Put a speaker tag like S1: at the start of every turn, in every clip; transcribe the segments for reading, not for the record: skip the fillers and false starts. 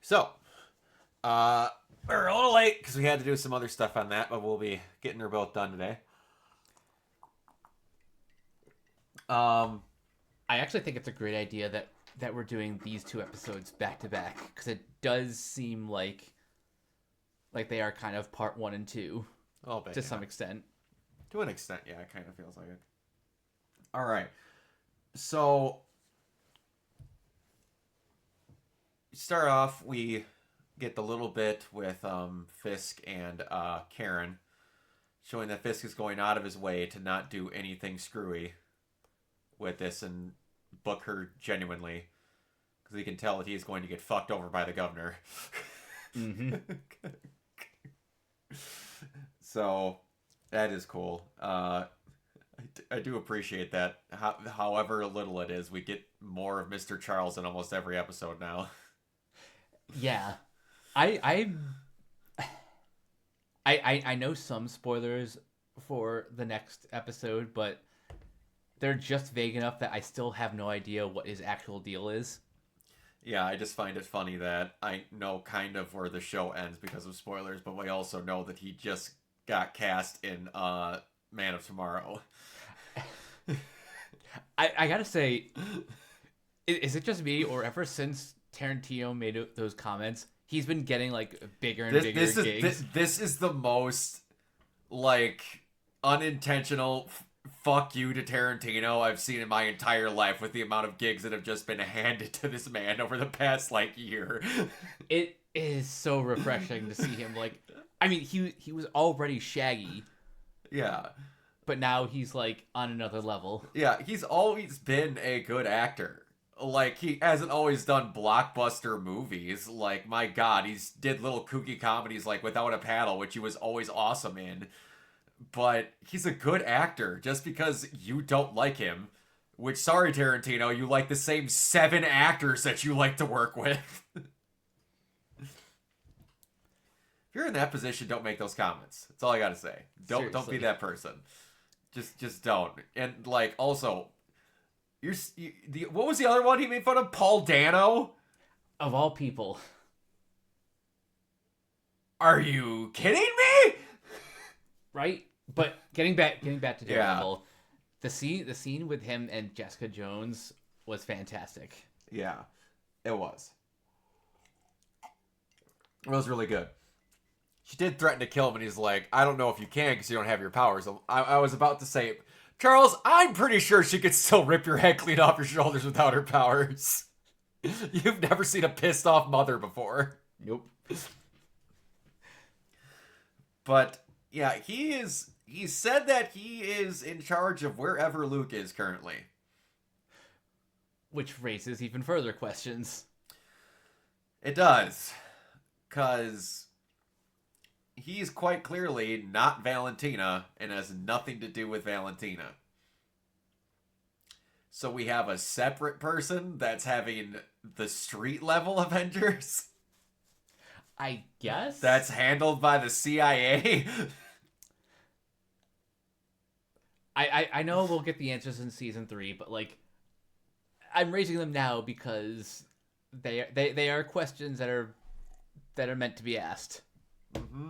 S1: So, we're a little late because we had to do some other stuff on that, but we'll be getting her both done today.
S2: I actually think it's a great idea that we're doing these two episodes back to back because it does seem like they are kind of part 1 and 2
S1: a little bit,
S2: to some extent.
S1: To an extent, yeah, it kind of feels like it. All right, so start off. We get the little bit with Fisk and Karen, showing that Fisk is going out of his way to not do anything screwy with this and book her genuinely, because he can tell that he is going to get fucked over by the governor.
S2: Mm-hmm.
S1: So that is cool. I do appreciate that. However little it is, we get more of Mr. Charles in almost every episode now.
S2: Yeah, I know some spoilers for the next episode, but they're just vague enough that I still have no idea what his actual deal is.
S1: Yeah, I just find it funny that I know kind of where the show ends because of spoilers, but we also know that he just got cast in Man of Tomorrow.
S2: I gotta say, is it just me, or ever since Tarantino made those comments, he's been getting like bigger and bigger gigs?
S1: This is the most like unintentional fuck you to Tarantino I've seen in my entire life, with the amount of gigs that have just been handed to this man over the past like year.
S2: It is so refreshing to see him. Like, I mean, he was already Shaggy.
S1: Yeah.
S2: But now he's like on another level.
S1: Yeah, he's always been a good actor. Like, he hasn't always done blockbuster movies. Like, my God, he's did little kooky comedies like Without a Paddle, which he was always awesome in. But he's a good actor. Just because you don't like him, which, sorry, Tarantino, you like the same 7 actors that you like to work with. If you're in that position, don't make those comments. That's all I gotta say. Don't be that person. Just don't. And like, also, what was the other one he made fun of? Paul Dano?
S2: Of all people.
S1: Are you kidding me?
S2: Right? But getting back to Daredevil, the scene with him and Jessica Jones was fantastic.
S1: Yeah, it was. It was really good. She did threaten to kill him, and he's like, I don't know if you can because you don't have your powers. I was about to say, Charles, I'm pretty sure she could still rip your head clean off your shoulders without her powers. You've never seen a pissed off mother before.
S2: Nope.
S1: But yeah, he said that he is in charge of wherever Luke is currently.
S2: Which raises even further questions.
S1: It does. Because he's quite clearly not Valentina and has nothing to do with Valentina. So we have a separate person that's having the street level Avengers.
S2: I guess?
S1: That's handled by the CIA.
S2: I know we'll get the answers in season 3, but like, I'm raising them now because they are questions that are meant to be asked.
S1: Mm-hmm.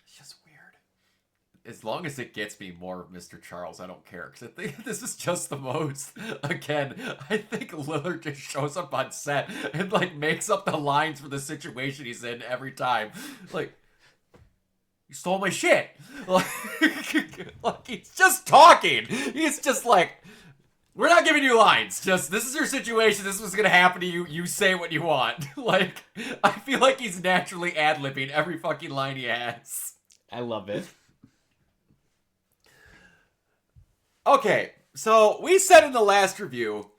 S1: It's just weird. As long as it gets me more of Mr. Charles, I don't care. Because I think this is just the most. Again, I think Lillard just shows up on set and like makes up the lines for the situation he's in every time. Like, you stole my shit. Like he's just talking. He's just like, we're not giving you lines. Just, this is your situation. This was going to happen to you. You say what you want. Like, I feel like he's naturally ad-libbing every fucking line he has.
S2: I love it.
S1: Okay, so we said in the last review,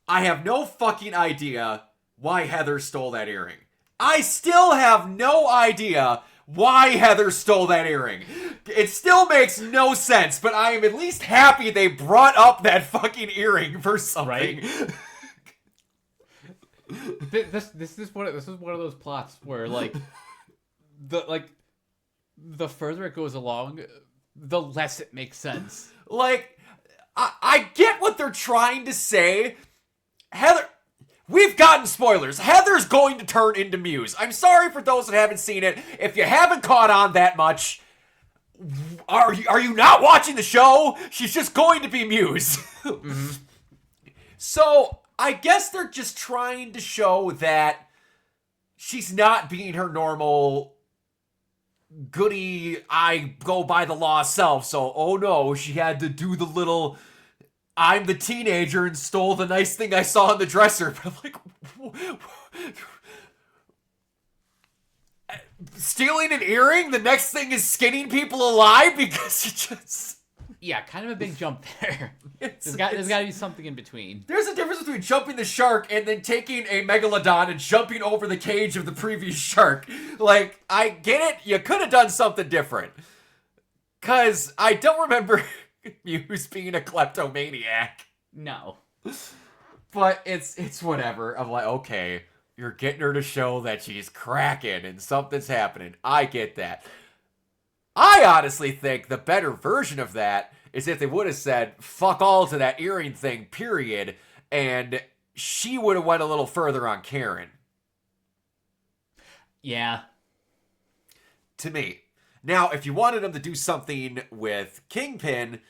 S1: I have no fucking idea why Heather stole that earring. I still have no idea why Heather stole that earring. It still makes no sense, but I am at least happy they brought up that fucking earring for something.
S2: Right? This is one of those plots where like the further it goes along, the less it makes sense.
S1: Like, I get what they're trying to say. Heather, we've gotten spoilers. Heather's going to turn into Muse. I'm sorry for those that haven't seen it. If you haven't caught on that much, are you not watching the show? She's just going to be Muse.
S2: Mm-hmm.
S1: So I guess they're just trying to show that she's not being her normal goody, I go by the law self. So, oh no, she had to do the little, I'm the teenager and stole the nice thing I saw in the dresser. But I'm like, stealing an earring? The next thing is skinning people alive? Because it just...
S2: Yeah, kind of a big jump there. There's got to be something in between.
S1: There's a difference between jumping the shark and then taking a megalodon and jumping over the cage of the previous shark. Like, I get it. You could have done something different. Because I don't remember Muse being a kleptomaniac.
S2: No.
S1: But it's whatever. I'm like, okay, you're getting her to show that she's cracking and something's happening. I get that. I honestly think the better version of that is if they would have said, fuck all to that earring thing, period, and she would have went a little further on Karen.
S2: Yeah.
S1: To me. Now, if you wanted them to do something with Kingpin,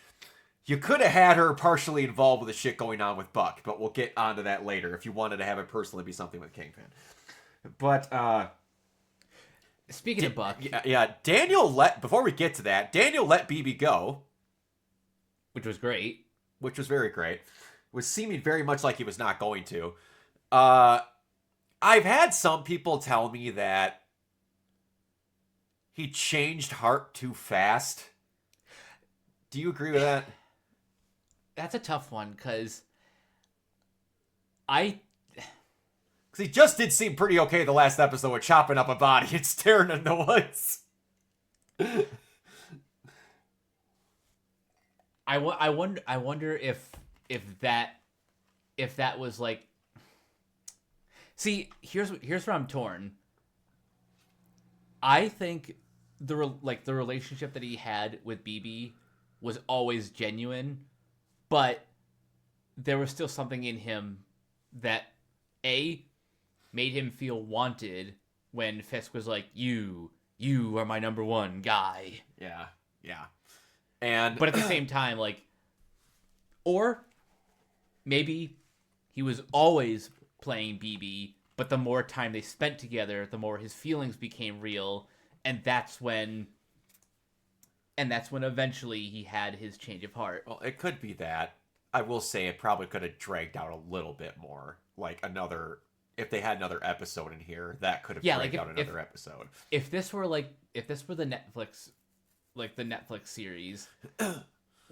S1: you could have had her partially involved with the shit going on with Buck, but we'll get onto that later if you wanted to have it personally be something with Kingpin. But,
S2: speaking of Buck.
S1: Yeah, before we get to that, Daniel let BB go.
S2: Which was great.
S1: Which was very great. Was seeming very much like he was not going to. I've had some people tell me that he changed heart too fast. Do you agree with that?
S2: That's a tough one, because
S1: he just did seem pretty okay the last episode with chopping up a body and staring in the woods.
S2: I wonder if that was like. See, here's where I'm torn. I think the relationship that he had with BB was always genuine, but there was still something in him that made him feel wanted when Fisk was like, you are my number one guy.
S1: Yeah.
S2: But at the same time, like, or maybe he was always playing BB, but the more time they spent together, the more his feelings became real, and that's when eventually he had his change of heart.
S1: Well, it could be that. I will say it probably could have dragged out a little bit more. Like if they had another episode in here, that could have dragged out another episode.
S2: If this were the Netflix, like the Netflix series,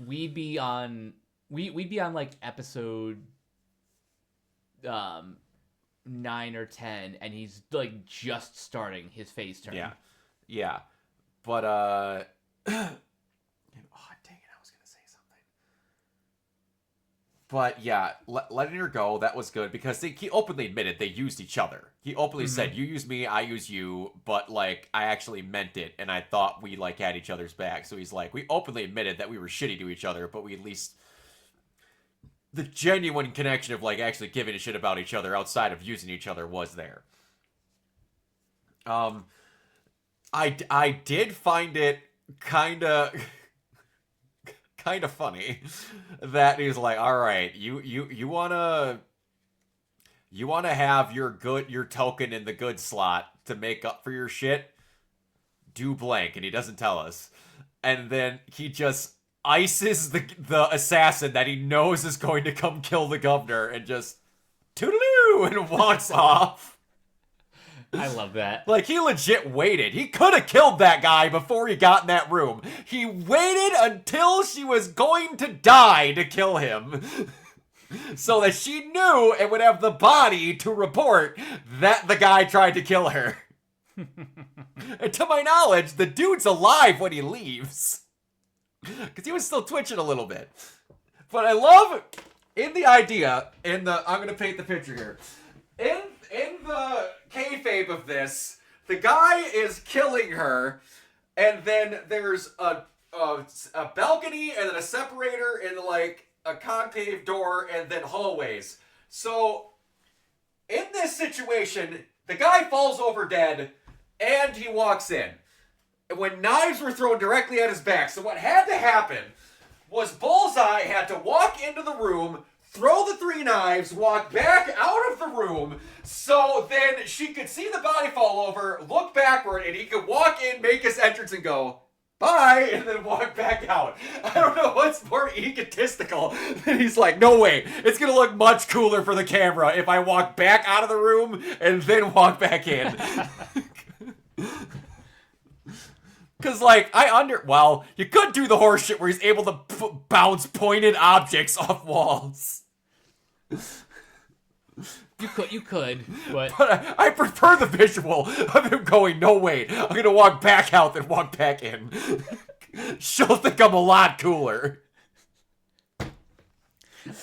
S2: we'd be on like episode 9 or 10, and he's like just starting his phase turn.
S1: Yeah. But oh dang it, I was gonna say something. But yeah, letting her go, that was good because he openly admitted they used each other. He openly said, "You use me, I use you," but like I actually meant it, and I thought we like had each other's back. So he's like, we openly admitted that we were shitty to each other, but we at least the genuine connection of like actually giving a shit about each other outside of using each other was there. I did find it kind of funny that he's like, all right, you wanna have your token in the good slot to make up for your shit, do blank, and he doesn't tell us, and then he just ices the assassin that he knows is going to come kill the governor and just toodaloo and walks off.
S2: I love that.
S1: Like, he legit waited. He could have killed that guy before he got in that room. He waited until she was going to die to kill him. So that she knew and would have the body to report that the guy tried to kill her. And to my knowledge, the dude's alive when he leaves. Because he was still twitching a little bit. But I love, in the idea, I'm going to paint the picture here. In the kayfabe of this, the guy is killing her, and then there's a balcony, and then a separator, and like a concave door, and then hallways. So In this situation, the guy falls over dead, and he walks in. When knives were thrown directly at his back. So what had to happen was Bullseye had to walk into the room, throw the 3 knives, walk back out of the room, so then she could see the body fall over, look backward, and he could walk in, make his entrance, and go, bye, and then walk back out. I don't know what's more egotistical than he's like, no way, it's gonna look much cooler for the camera if I walk back out of the room and then walk back in. Because, like, well, you could do the horse shit where he's able to bounce pointed objects off walls.
S2: You could, but
S1: I prefer the visual of him going, no, wait, I'm going to walk back out, then walk back in. She'll think I'm a lot cooler.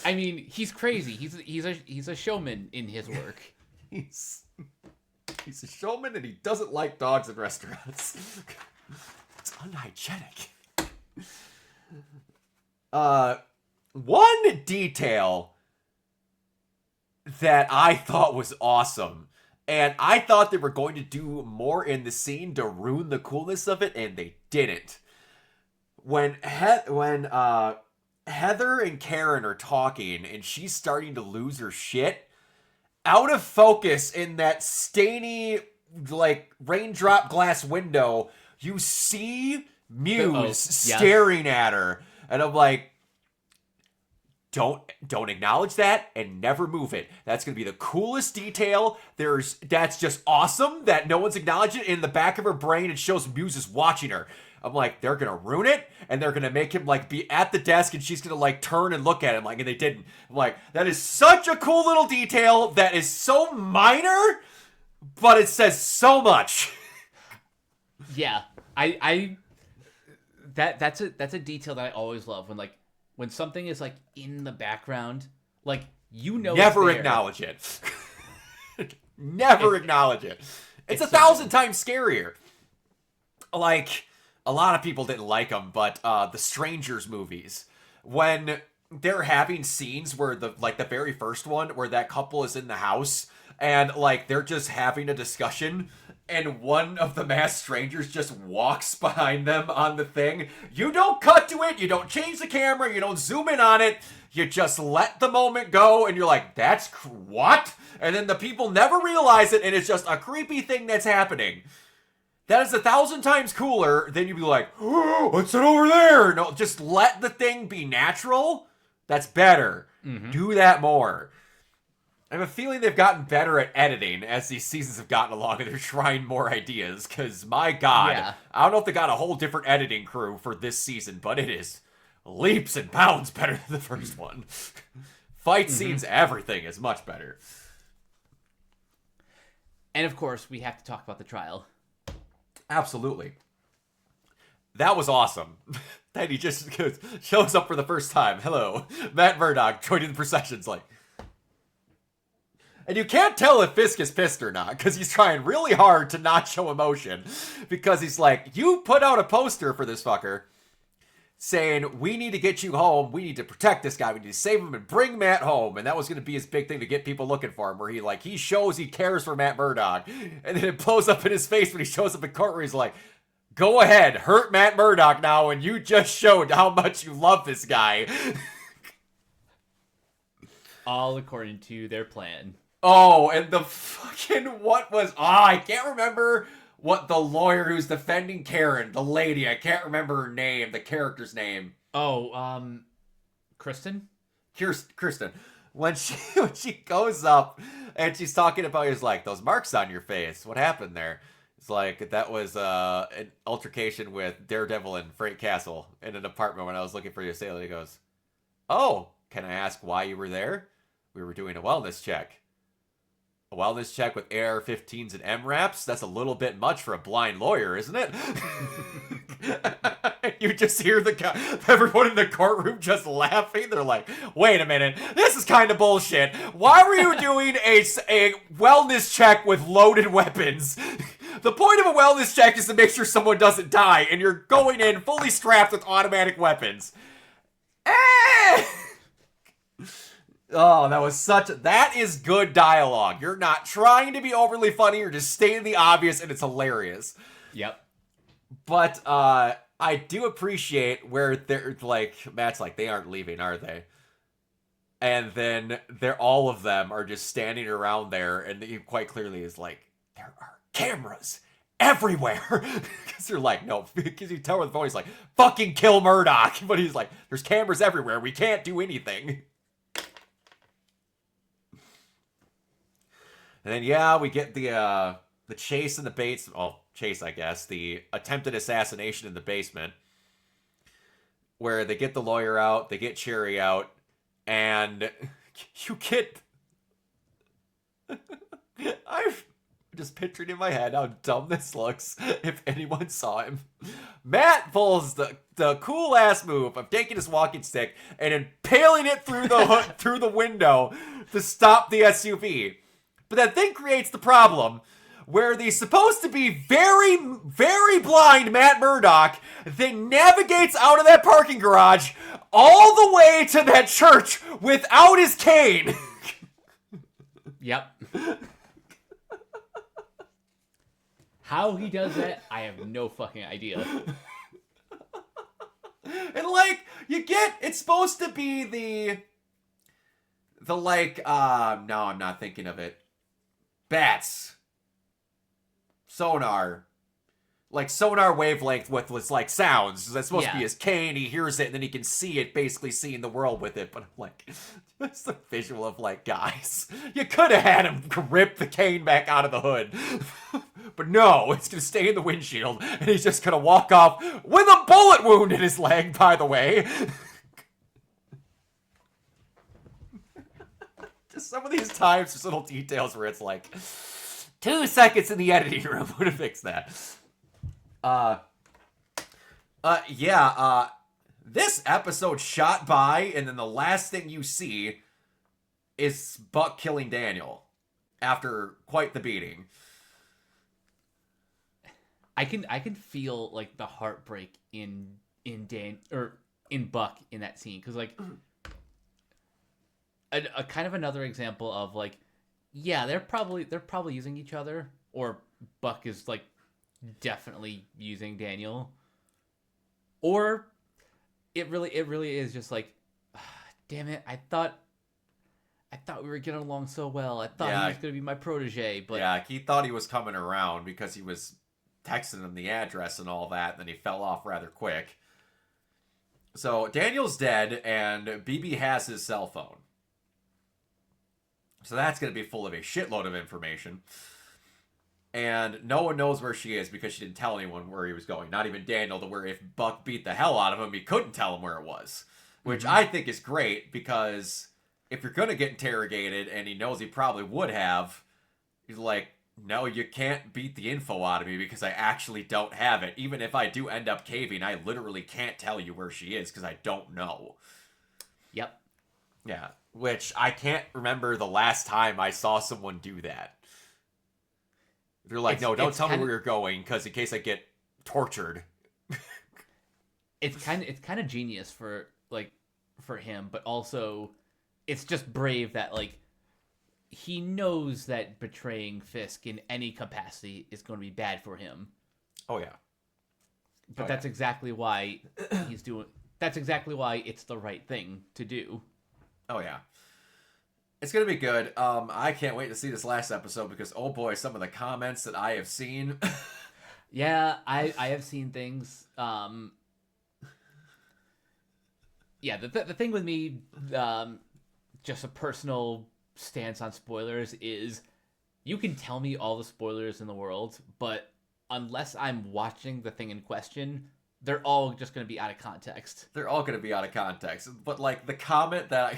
S2: I mean, he's crazy. He's a showman in his work.
S1: He's a showman, and he doesn't like dogs in restaurants. It's unhygienic. One detail that I thought was awesome, and I thought they were going to do more in the scene to ruin the coolness of it, and they didn't. When Heather and Karen are talking, and she's starting to lose her shit, out of focus in that stainy, like, raindrop glass window, you see Muse staring at her, and I'm like, don't acknowledge that and never move it. That's gonna be the coolest detail. That's just awesome that no one's acknowledged it. In the back of her brain, it shows Muse is watching her. I'm like, they're gonna ruin it, and they're gonna make him like be at the desk, and she's gonna like turn and look at him, like, and they didn't. I'm like, that is such a cool little detail that is so minor, but it says so much.
S2: Yeah, that's a detail that I always love when something is like in the background, like, you know,
S1: never acknowledge it. Never acknowledge it. It's 1,000 times scarier. Like, a lot of people didn't like them, but the Strangers movies, when they're having scenes where the very first one where that couple is in the house and like they're just having a discussion, and one of the masked strangers just walks behind them on the thing. You don't cut to it. You don't change the camera. You don't zoom in on it. You just let the moment go, and you're like, that's what? And then the people never realize it, and it's just a creepy thing that's happening. That is 1,000 times cooler than you'd be like, oh, what's it over there? No, just let the thing be natural. That's better. Mm-hmm. Do that more. I have a feeling they've gotten better at editing as these seasons have gotten along, and they're trying more ideas, because, my God, I don't know if they got a whole different editing crew for this season, but it is leaps and bounds better than the first one. Fight scenes, everything is much better.
S2: And, of course, we have to talk about the trial.
S1: Absolutely. That was awesome. That he just shows up for the first time. Hello, Matt Murdock joining the processions, like... And you can't tell if Fisk is pissed or not, because he's trying really hard to not show emotion. Because he's like, you put out a poster for this fucker saying, we need to get you home, we need to protect this guy, we need to save him and bring Matt home. And that was going to be his big thing to get people looking for him, where he shows he cares for Matt Murdock. And then it blows up in his face when he shows up in court, where he's like, go ahead, hurt Matt Murdock now, and you just showed how much you love this guy.
S2: All according to their plan.
S1: Oh, and the fucking I can't remember what the lawyer who's defending Karen, the lady, I can't remember her name, the character's name.
S2: Oh, Kristen?
S1: Kristen. When she goes up and she's talking about, he's like, those marks on your face, what happened there? It's like, that was an altercation with Daredevil and Frank Castle in an apartment when I was looking for your sale. He goes, oh, can I ask why you were there? We were doing a wellness check. A wellness check with AR-15s and MRAPs? That's a little bit much for a blind lawyer, isn't it? You just hear everyone in the courtroom just laughing. They're like, wait a minute, this is kind of bullshit. Why were you doing a wellness check with loaded weapons? The point of a wellness check is to make sure someone doesn't die, and you're going in fully strapped with automatic weapons. Oh, that is good dialogue. You're not trying to be overly funny, you're just stating the obvious, and it's hilarious.
S2: Yep.
S1: But I do appreciate where they're like, Matt's like, they aren't leaving, are they? And then all of them are just standing around there, and he quite clearly is like, there are cameras everywhere. Because they're like, no, because you tell with the phone, he's like, fucking kill Murdoch. But he's like, there's cameras everywhere. We can't do anything. And then yeah, we get the chase in the base. Well, chase, I guess. The attempted assassination in the basement, where they get the lawyer out, they get Cherry out, and you get. I've just pictured in my head how dumb this looks if anyone saw him. Matt pulls the cool ass move of taking his walking stick and impaling it through the hood, through the window to stop the SUV. But that thing creates the problem where the supposed to be very, very blind Matt Murdock then navigates out of that parking garage all the way to that church without his cane.
S2: Yep. How he does that, I have no fucking idea.
S1: And like, it's supposed to be the like, no, I'm not thinking of it. Bats. Sonar. Like sonar wavelength with like sounds. That's supposed to be his cane. He hears it and then he can see it, basically seeing the world with it. But I'm like, that's the visual of like, guys, you could have had him rip the cane back out of the hood. But no, it's going to stay in the windshield and he's just going to walk off with a bullet wound in his leg, by the way. Just some of these times, just little details where it's like, 2 seconds in the editing room would have fixed that. This episode shot by, and then the last thing you see is Buck killing Daniel after quite the beating.
S2: I can feel like the heartbreak in Buck in that scene, because like a kind of another example of like, yeah, they're probably using each other, or Buck is like definitely using Daniel, or it really is just like, damn it, I thought we were getting along so well. I thought he was gonna be my protege, but
S1: yeah, he thought he was coming around because he was texting him the address and all that, and then he fell off rather quick. So Daniel's dead, and BB has his cell phone. So that's going to be full of a shitload of information. And no one knows where she is because she didn't tell anyone where he was going. Not even Daniel, to where if Buck beat the hell out of him, he couldn't tell him where it was. Which I think is great, because if you're going to get interrogated, and he knows he probably would have, he's like, no, you can't beat the info out of me because I actually don't have it. Even if I do end up caving, I literally can't tell you where she is because I don't know.
S2: Yep.
S1: Yeah. Which I can't remember the last time I saw someone do that. They're like, no, don't tell me where you're going, because in case I get tortured.
S2: It's kind of genius for him, but also it's just brave that like he knows that betraying Fisk in any capacity is going to be bad for him.
S1: Oh yeah.
S2: But that's exactly why he's doing. That's exactly why it's the right thing to do.
S1: Oh yeah. It's gonna be good. I can't wait to see this last episode, because oh boy, some of the comments that I have seen.
S2: Yeah, I have seen things. Yeah, the thing with me, just a personal stance on spoilers, is you can tell me all the spoilers in the world, but unless I'm watching the thing in question, they're all just going to be out of context.
S1: They're all going to be out of context. But like the comment that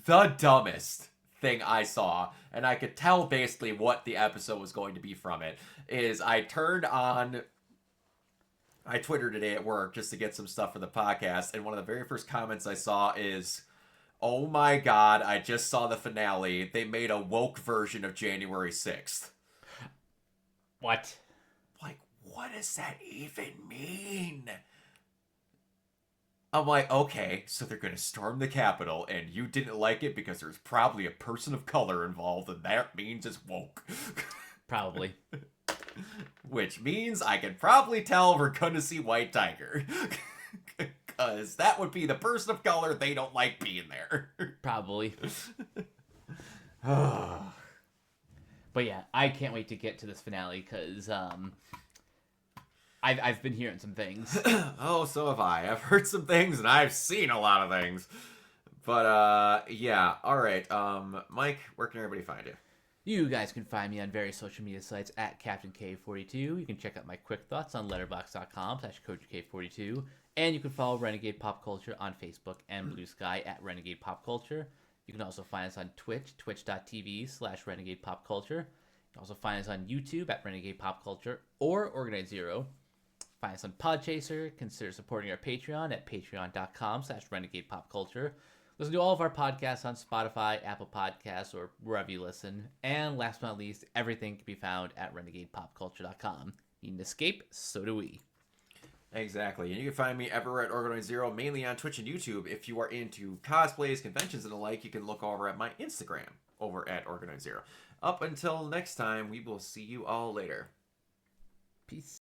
S1: the dumbest thing I saw, and I could tell basically what the episode was going to be from it, is I turned on I Twittered today at work just to get some stuff for the podcast, and one of the very first comments I saw is, oh my god, I just saw the finale. They made a woke version of January 6th.
S2: What?
S1: Like, what does that even mean? I'm like, okay, so they're gonna storm the Capitol, and you didn't like it because there's probably a person of color involved, and that means it's woke.
S2: Probably.
S1: Which means I can probably tell we're gonna see White Tiger. Because that would be the person of color they don't like being there.
S2: Probably. But yeah, I can't wait to get to this finale because I've been hearing some things.
S1: Oh, so have I. I've heard some things and I've seen a lot of things. But yeah, all right. Mike, where can everybody find you?
S2: You guys can find me on various social media sites at Captain K42. You can check out my quick thoughts on letterboxd.com/CoachK42. And you can follow Renegade Pop Culture on Facebook and Blue Sky at Renegade Pop Culture. You can also find us on Twitch, twitch.tv/Renegade Pop Culture. You can also find us on YouTube at Renegade Pop Culture or Organized Zero. Find us on Podchaser. Consider supporting our Patreon at patreon.com/Renegade Pop Culture. Listen to all of our podcasts on Spotify, Apple Podcasts, or wherever you listen. And last but not least, everything can be found at renegadepopculture.com. Need an escape? So do we.
S1: Exactly. And you can find me everywhere at Organized Zero, mainly on Twitch and YouTube. If you are into cosplays, conventions, and the like, you can look over at my Instagram over at Organized Zero. Up until next time, we will see you all later.
S2: Peace.